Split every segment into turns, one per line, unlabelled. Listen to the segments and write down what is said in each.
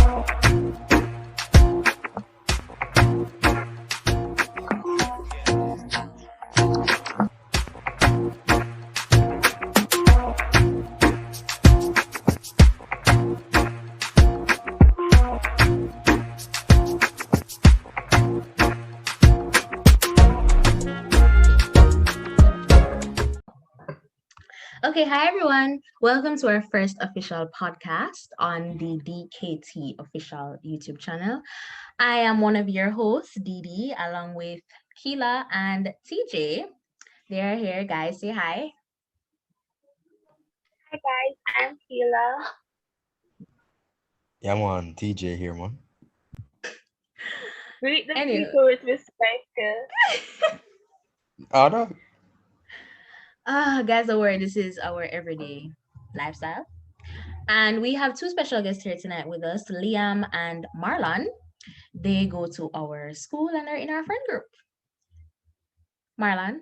Okay, hi everyone. Welcome to our first official podcast on the DKT official YouTube channel. I am one of your hosts, Dee, along with Keela and TJ. They are here, guys. Say hi.
Hi guys, I'm Keela.
Yeah, man, TJ here, man.
Greet the
Anyway,
people with respect.
Ada?
guys, don't worry. This is our everyday lifestyle. And we have two special guests here tonight with us, Liam and Marlon. They go to our school and are in our friend group. Marlon.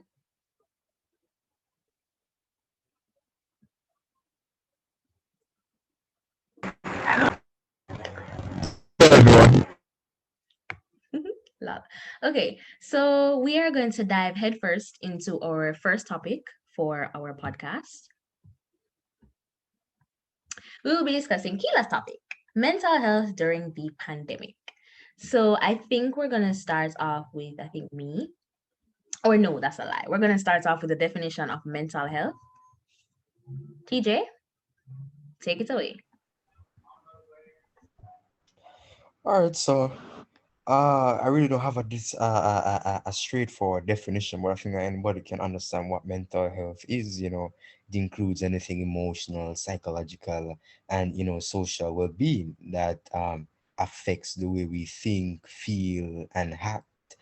Love. Okay, so we are going to dive headfirst into our first topic for our podcast. We will be discussing Kila's topic, mental health during the pandemic. So I think we're gonna start off with me, or no, that's a lie. We're gonna start off with the definition of mental health. TJ, take it away.
All right, so I really don't have a straightforward definition, but I think anybody can understand what mental health is. It includes anything emotional, psychological, and social well-being that affects the way we think, feel, and act.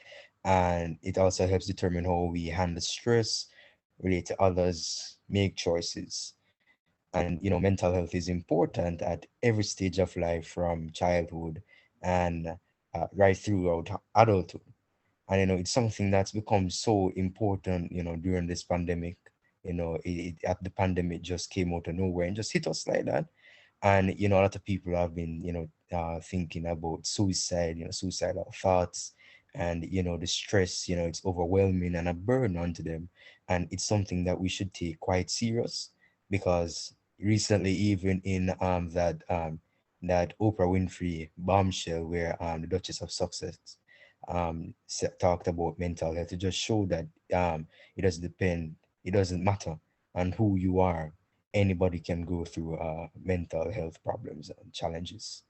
And it also helps determine how we handle stress, relate to others, make choices. And mental health is important at every stage of life, from childhood and right throughout adulthood. And it's something that's become so important during this pandemic. The pandemic just came out of nowhere and just hit us like that. And a lot of people have been thinking about suicide, suicidal thoughts. And the stress, it's overwhelming and a burden onto them. And it's something that we should take quite serious, because recently, even in that Oprah Winfrey bombshell, where the Duchess of Sussex talked about mental health, to just show that it doesn't depend, it doesn't matter on who you are. Anybody can go through mental health problems and challenges.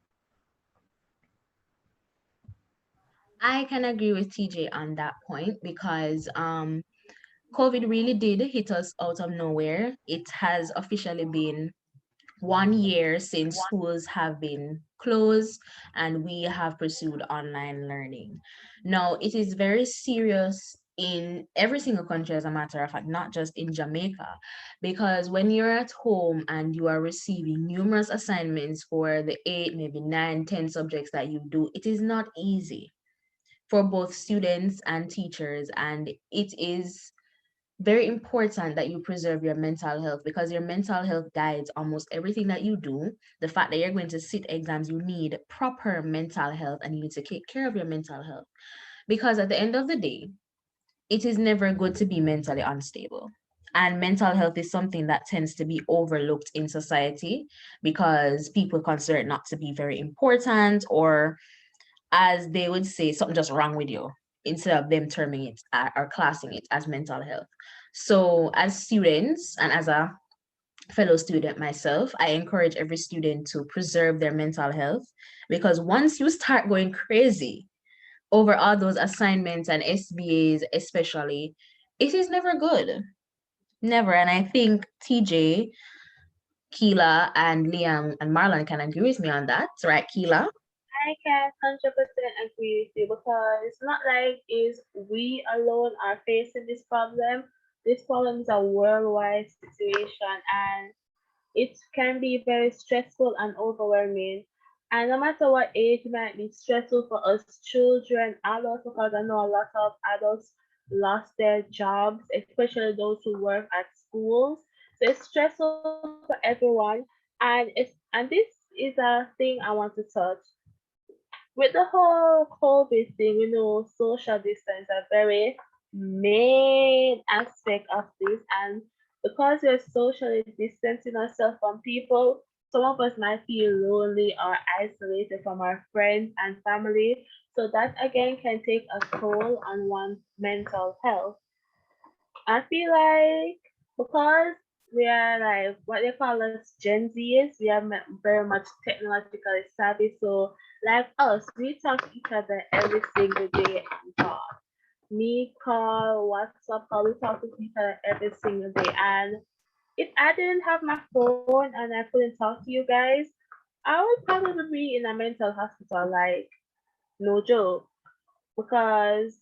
I can agree with TJ on that point because COVID really did hit us out of nowhere. It has officially been 1 year since schools have been closed and we have pursued online learning. Now, it is very serious in every single country, as a matter of fact, not just in Jamaica, because when you're at home and you are receiving numerous assignments for the 8, maybe 9, 10 subjects that you do, it is not easy for both students and teachers. And it is very important that you preserve your mental health because your mental health guides almost everything that you do. The fact that you're going to sit exams, you need proper mental health and you need to take care of your mental health. Because at the end of the day, it is never good to be mentally unstable. And mental health is something that tends to be overlooked in society because people consider it not to be very important, or as they would say, something just wrong with you, instead of them terming it or classing it as mental health. So, as students and as a fellow student myself, I encourage every student to preserve their mental health because once you start going crazy over all those assignments and SBAs, especially, it is never good. Never. And I think TJ, Keela, and Liam and Marlon can agree with me on that, right, Keela?
I can 100% agree with you because it's not like is we alone are facing this problem. This problem is a worldwide situation and it can be very stressful and overwhelming. And no matter what age, it might be stressful for us children, adults, because I know a lot of adults lost their jobs, especially those who work at schools. So it's stressful for everyone. And this is a thing I want to touch. with the whole COVID thing, social distance a very main aspect of this, and because we're socially distancing ourselves from people, some of us might feel lonely or isolated from our friends and family. So that again can take a toll on one's mental health. I feel like because we are like what they call us Gen Zs, we are very much technologically savvy. So, like us, we talk to each other every single day on call. Me call, WhatsApp call, we talk to each other every single day. And if I didn't have my phone and I couldn't talk to you guys, I would probably be in a mental hospital, like no joke, because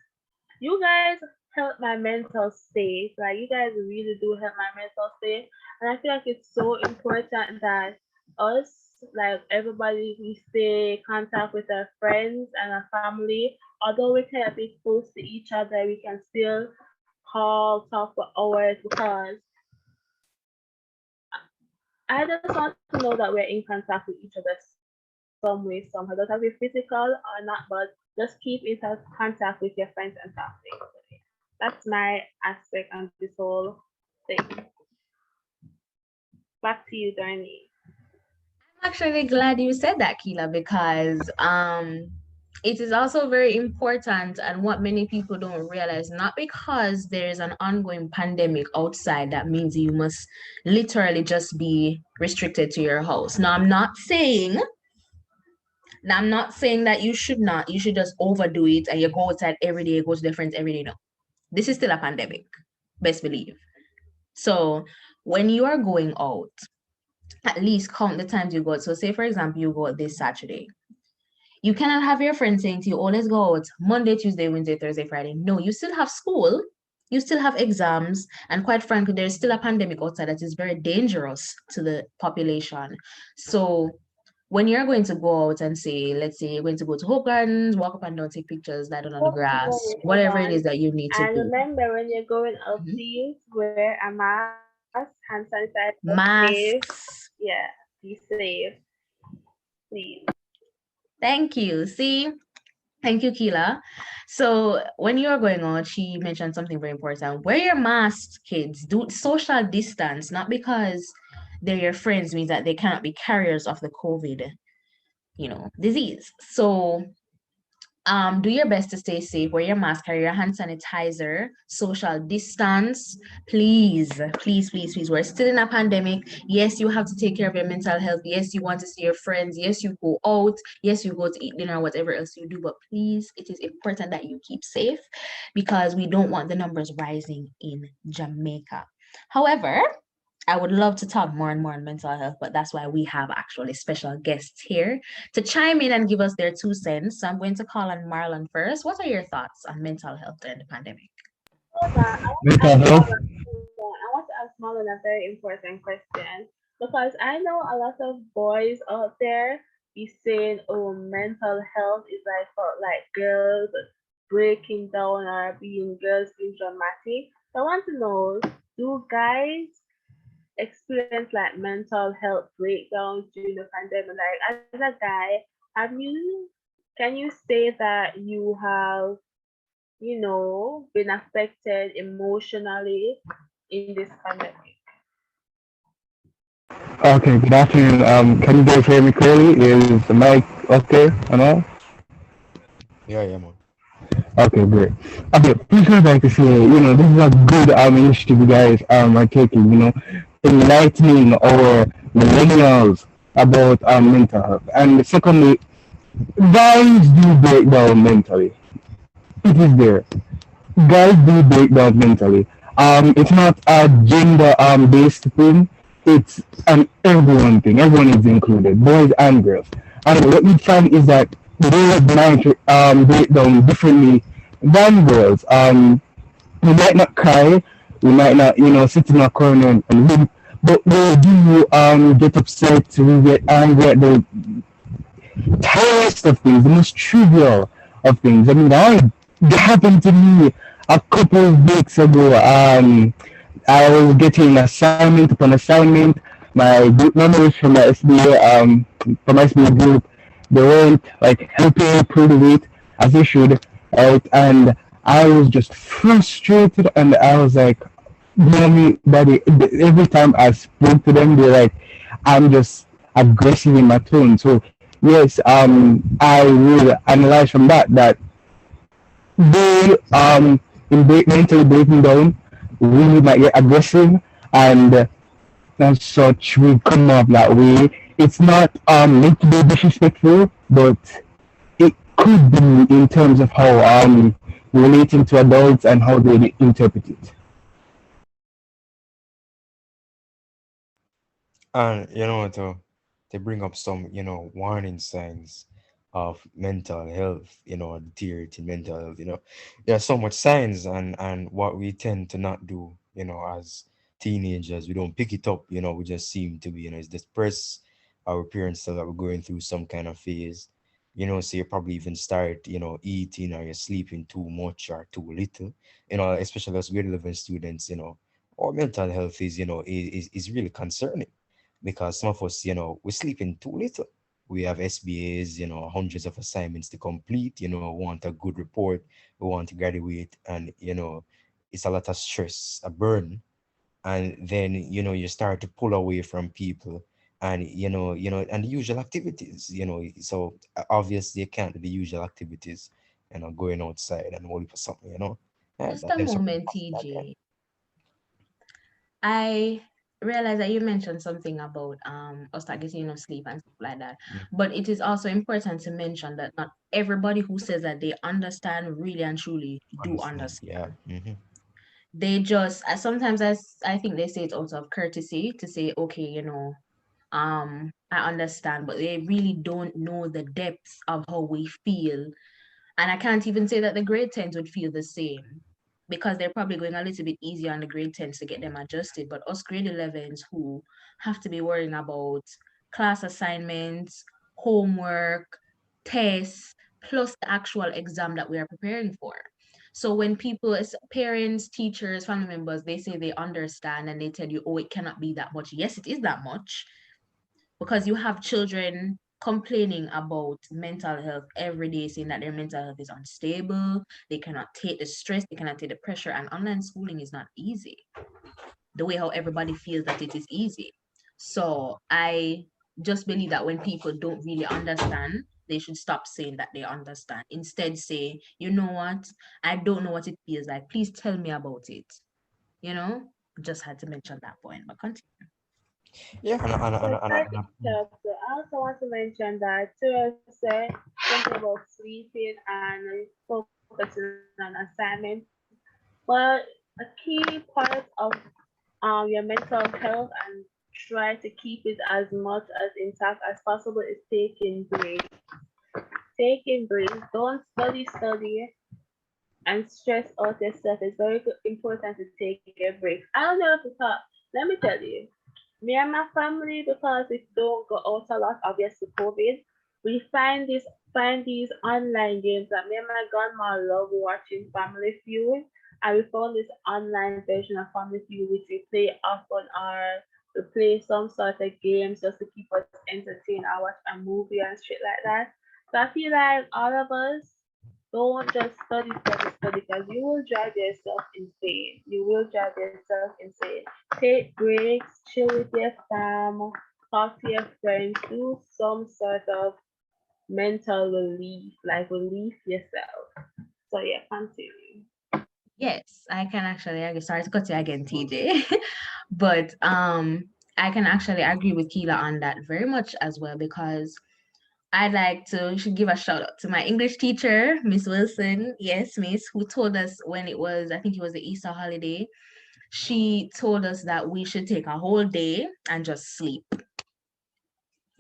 you guys help my mental state. Like you guys really do help my mental state, and I feel like it's so important that us, like everybody, we stay in contact with our friends and our family. Although we can't be close to each other, we can still call, talk for hours because I just want to know that we're in contact with each other some way, somehow. Doesn't have to be physical or not, but just keep in contact with your friends and family. That's my aspect on this whole thing. Back to you, Darnie.
I'm actually glad you said that, Keela, because it is also very important and what many people don't realize, not because there is an ongoing pandemic outside that means you must literally just be restricted to your house. Now I'm not saying that you should just overdo it and you go outside every day, go to the friends every day. No. This is still a pandemic, best believe. So when you are going out, at least count the times you go out. So say for example you go out this Saturday. You cannot have your friends saying to you, oh, let's go out Monday, Tuesday, Wednesday, Thursday, Friday. No, you still have school, you still have exams, and quite frankly, there's still a pandemic outside that is very dangerous to the population. So when you're going to go out and say, let's say you're going to go to Hope Gardens, walk up and down, take pictures, lie down on the
Oh,
grass,
hold
whatever it is
on.
that you need to
And
do.
remember, when you're going out,
Mhm.
please wear a mask, hand sanitizer, safe.
Masks.
Yeah, be safe, please.
Thank you. See, thank you, Keela. So when you're going out, she mentioned something very important. Wear your masks, kids. Do social distance, not because they're your friends means that they cannot be carriers of the COVID, disease. So do your best to stay safe. Wear your mask, carry your hand sanitizer, social distance. Please, please, please, please. We're still in a pandemic. Yes, you have to take care of your mental health. Yes, you want to see your friends. Yes, you go out. Yes, you go to eat dinner, whatever else you do. But please, it is important that you keep safe because we don't want the numbers rising in Jamaica. However, I would love to talk more and more on mental health, but that's why we have actually special guests here to chime in and give us their 2 cents. So I'm going to call on Marlon first. What are your thoughts on mental health during the pandemic?
Hold on, I want to
Mental
ask
health.
Marlon. Hold on, I want to ask Marlon a very important question because I know a lot of boys out there is saying, "Oh, mental health is like for like girls breaking down or being girls being dramatic." So I want to know, do guys experience like mental health breakdowns during the pandemic? Like as a guy, can you say that you have been affected emotionally in this pandemic?
Okay, good afternoon. Can you guys hear me clearly? Is the mic okay and all?
Yeah, yeah, man.
Okay, great. Okay, first I'd like to say, this is a good initiative you guys are taking, enlightening our millennials about mental health. And secondly, guys do break down mentally. It is there. Guys do break down mentally. It's not a gender based thing. It's an everyone thing. Everyone is included, boys and girls. And what you find is that boys might break down differently than girls. We might not cry, we might not, sit in a corner and weep, but we do get upset, we get angry at the tiniest of things, the most trivial of things. I mean, it happened to me a couple of weeks ago. I was getting assignment upon assignment. My group members from my SBA group, they weren't like helping me pull the weight as they should, right? And I was just frustrated, and I was like, mommy, daddy, every time I spoke to them, they're like, I'm just aggressive in my tone. So yes, I would analyze from that they mentally breaking down, we might get aggressive, and as such we come off that way. It's not meant to be disrespectful, but it could be in terms of how relating to adults and how they interpret it.
And to bring up some, warning signs of mental health, deteriorating mental health, there are so much signs, and what we tend to not do, as teenagers, we don't pick it up, we just seem to be, it's depressed. Our parents tell that we're going through some kind of phase, so you probably even start, eating, or you're sleeping too much or too little, especially as grade 11 students, our mental health is, is really concerning, because some of us, we're sleeping too little. We have SBAs, hundreds of assignments to complete, want a good report, we want to graduate, and it's a lot of stress, a burden. And then, you start to pull away from people, and and the usual activities, so obviously you can't do the usual activities, going outside and waiting for something, and
Just
that
a
there's something
moment,
possible again.
TJ. I realize that you mentioned something about us not getting enough sleep and stuff like that.
Mm,
But it is also important to mention that not everybody who says that they understand really and truly do
understand, yeah.
understand.
Hmm.
They just sometimes I think they say it out of courtesy to say, okay, I understand, but they really don't know the depths of how we feel. And I can't even say that the grade 10s would feel the same because they're probably going a little bit easier on the grade 10s to get them adjusted. But us grade 11s who have to be worrying about class assignments, homework, tests, plus the actual exam that we are preparing for. So when people, as parents, teachers, family members, they say they understand and they tell you, oh, it cannot be that much. Yes, it is that much because you have children complaining about mental health every day, saying that their mental health is unstable, they cannot take the stress, they cannot take the pressure, and online schooling is not easy the way how everybody feels that it is easy. So I just believe that when people don't really understand, they should stop saying that they understand. Instead, say, you know what? I don't know what it feels like. Please tell me about it. You know, just had to mention that point, but continue.
Yeah,
So sorry to interrupt. So I also want to mention that to said something about sleeping and focusing on assignments. But a key part of your mental health and try to keep it as much as intact as possible is taking breaks. Taking breaks. Don't study and stress out yourself. It's very important to take a break. I don't know if you thought, let me tell you, me and my family, because we don't go out a lot, obviously COVID, we find these online games that me and my grandma love watching Family Feud. And we found this online version of Family Feud which we play often, or we play some sort of games just to keep us entertained or watch a movie and shit like that. So I feel like all of us don't just study, because you will drive yourself insane. You will drive yourself insane. Take breaks, chill with your fam, talk to your friends, do some sort of mental relief, like relieve yourself. So yeah, continue.
Yes, I can actually agree. Sorry to cut you again, TJ. But I can actually agree with Keela on that very much as well because I'd like to should give a shout out to my English teacher, Miss Wilson. Yes, Miss, who told us when it was, I think it was the Easter holiday. She told us that we should take a whole day and just sleep.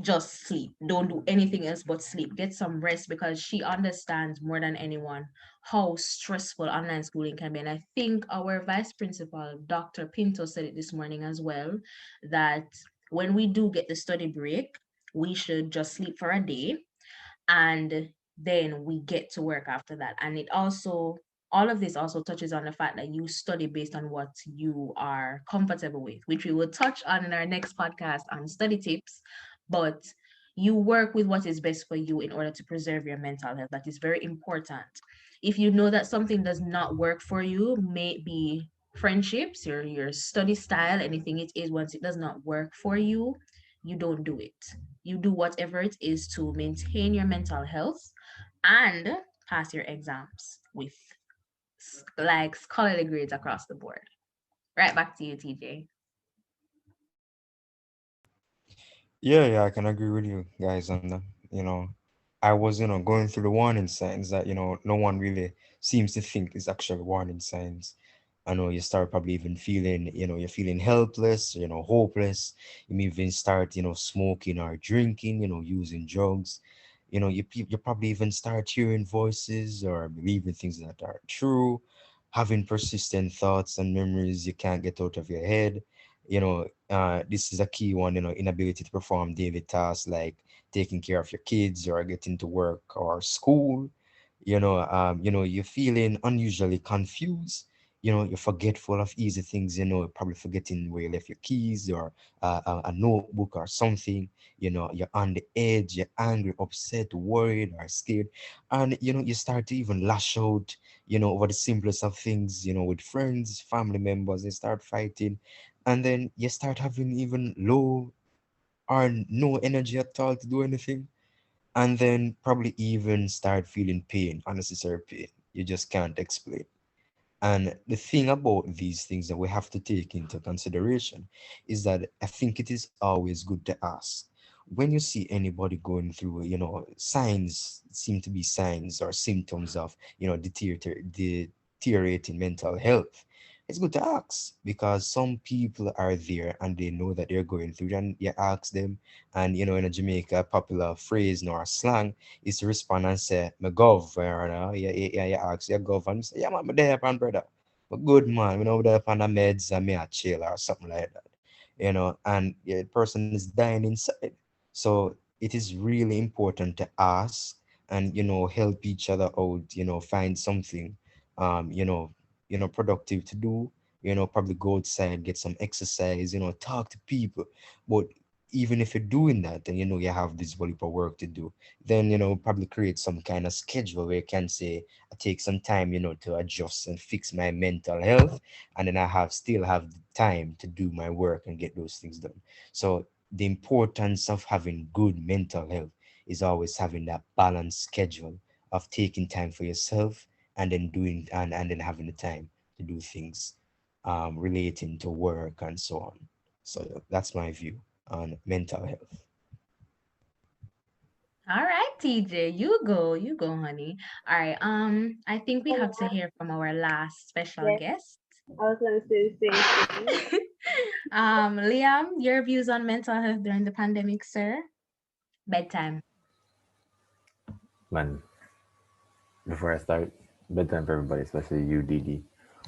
Don't do anything else but sleep. Get some rest because she understands more than anyone how stressful online schooling can be. And I think our vice principal, Dr. Pinto, said it this morning as well that when we do get the study break, we should just sleep for a day and then we get to work after that. And it also, all of this also touches on the fact that you study based on what you are comfortable with, which we will touch on in our next podcast on study tips. But You work with what is best for you in order to preserve your mental health. That is very important. If you know that something does not work for you, may it be friendships, your study style, anything it is, once it does not work for you, you don't do it. You do whatever it is to maintain your mental health and pass your exams with like scholarly grades across the board. Right back to you, TJ.
Yeah, I can agree with you guys on that. I was, going through the warning signs that, no one really seems to think is actually warning signs. I know you start probably even feeling, you're feeling helpless, hopeless. You may even start, smoking or drinking, using drugs. You probably even start hearing voices or believing things that are true, having persistent thoughts and memories you can't get out of your head. This is a key one, inability to perform daily tasks like taking care of your kids or getting to work or school. You're feeling unusually confused. You're forgetful of easy things, probably forgetting where you left your keys or a notebook or something. You're on the edge, you're angry, upset, worried, or scared. And, you start to even lash out, over the simplest of things, with friends, family members, they start fighting. And then you start having even low or no energy at all to do anything, and then probably even start feeling pain, unnecessary pain you just can't explain. And the thing about these things that we have to take into consideration is that I think it is always good to ask when you see anybody going through, signs, seem to be signs or symptoms of, deteriorating mental health. It's good to ask because some people are there and they know that they're going through, and you ask them. And in a Jamaica, a popular phrase nor slang is to respond and say, "Me gov," or you ask your gov and say, "Yeah, man, me there, pan brother. But good man, we know there upon the meds and me a chill or something like that." And yeah, the person is dying inside. So it is really important to ask and help each other out. Find something, um, you know, productive to do. Probably go outside, get some exercise. Talk to people. But even if you're doing that, and you have this volume of work to do, then probably create some kind of schedule where you can say, I take some time, to adjust and fix my mental health, and then I still have the time to do my work and get those things done. So the importance of having good mental health is always having that balanced schedule of taking time for yourself and then doing and then having the time to do things relating to work and so on. So that's my view on mental health.
All right, TJ, you go, honey. All right, I think we
And
have to hear from our last special
yes,
guest.
I was gonna say the same thing.
Liam, your views on mental health during the pandemic, sir? Bedtime.
Man, before I start, bedtime for everybody, especially you, DD.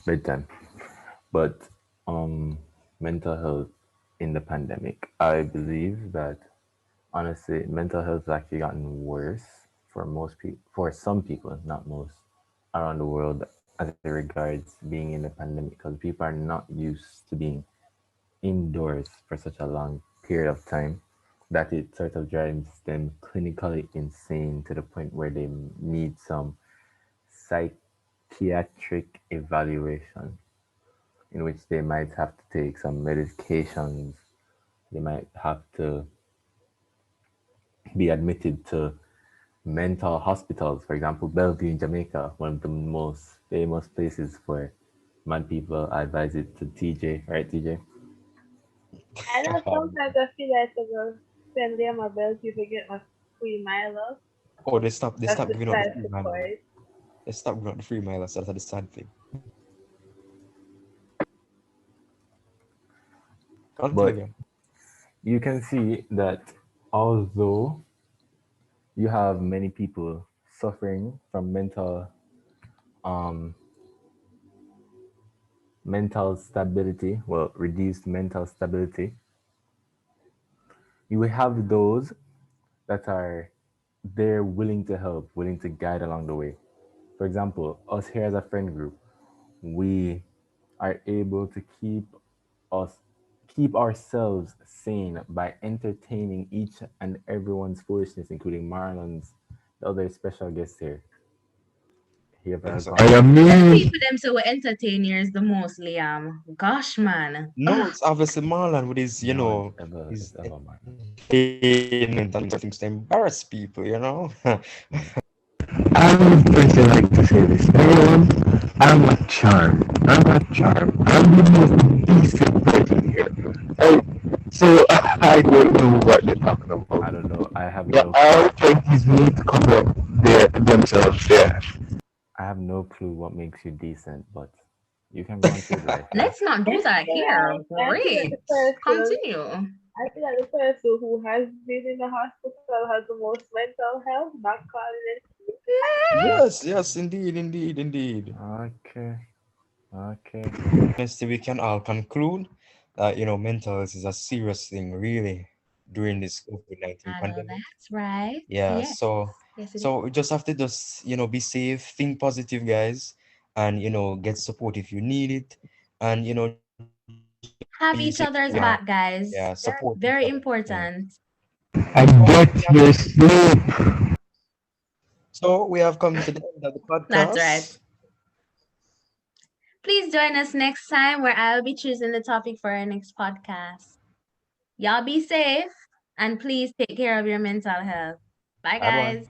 Bedtime. But um, mental health in the pandemic, I believe that honestly, mental health has actually gotten worse for most people, for some people, not most, around the world as it regards being in the pandemic, because people are not used to being indoors for such a long period of time that it sort of drives them clinically insane to the point where they need some psychiatric evaluation in which they might have to take some medications. They might have to be admitted to mental hospitals. For example, Bellevue in Jamaica, one of the most famous places for mad people. I advise it to TJ, right, TJ?
I know sometimes I feel like I go spend there my bills if I get my free Milo.
Oh, they stopped
That's the
giving out the
side
free Milo.
support.
They stopped giving out the free Milo. So that's the sad thing.
But
Continue.
you can see that although you have many people suffering from um, mental stability, well, reduced mental stability, you will have those that are there willing to help, willing to guide along the way. For example, us here as a friend group, we are able to keep us keep ourselves sane by entertaining each and everyone's foolishness, including Marlon's, the other special guest here. He have a
Exactly.
I
comment.
am
Them
me.
people them say we entertainers the most, Liam. Gosh, man.
No, it's obviously Marlon with his,
No,
his
it's ever Marlon.
entertainment and things to embarrass people.
I would personally like to say this. Everyone, I'm a charm. I'm a charm. I'm the most decent person here. I, so I don't know what they're talking about.
I don't know.
Yeah, all twenties need to cover up themselves. Yeah.
I have no clue what makes you decent, but you can go on to with life, yeah.
Let's not do that here.
Like, I feel like
Great.
the person,
Continue.
I feel like the person who has been in the hospital has the most mental health, not calling it.
Yes, yes, indeed, indeed, indeed.
Okay, okay.
Honestly, we can all conclude that mental health is a serious thing, really, during this COVID-19
I know
pandemic.
that's right.
Yeah,
Yes.
so
Yes, it is.
so we just have to just be safe, think positive, guys, and get support if you need it, and just make sure you use your
Have
phone
each
wisely.
other's
Yeah,
back, guys.
yeah, support each
Very
other. Yeah.
important.
I
So we
get
have
your sleep.
so we have come to the end of the
That's right.
podcast.
Please join us next time where I'll be choosing the topic for our next podcast. Y'all be safe and please take care of your mental health. Bye,
Bye bye.
guys.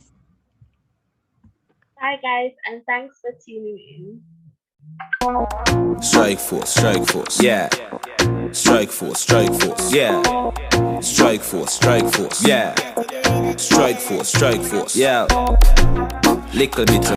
Hi guys, and thanks for tuning in.
Strike force, yeah. Strike force, yeah. Strike force, yeah. Strike force, yeah. Little bit of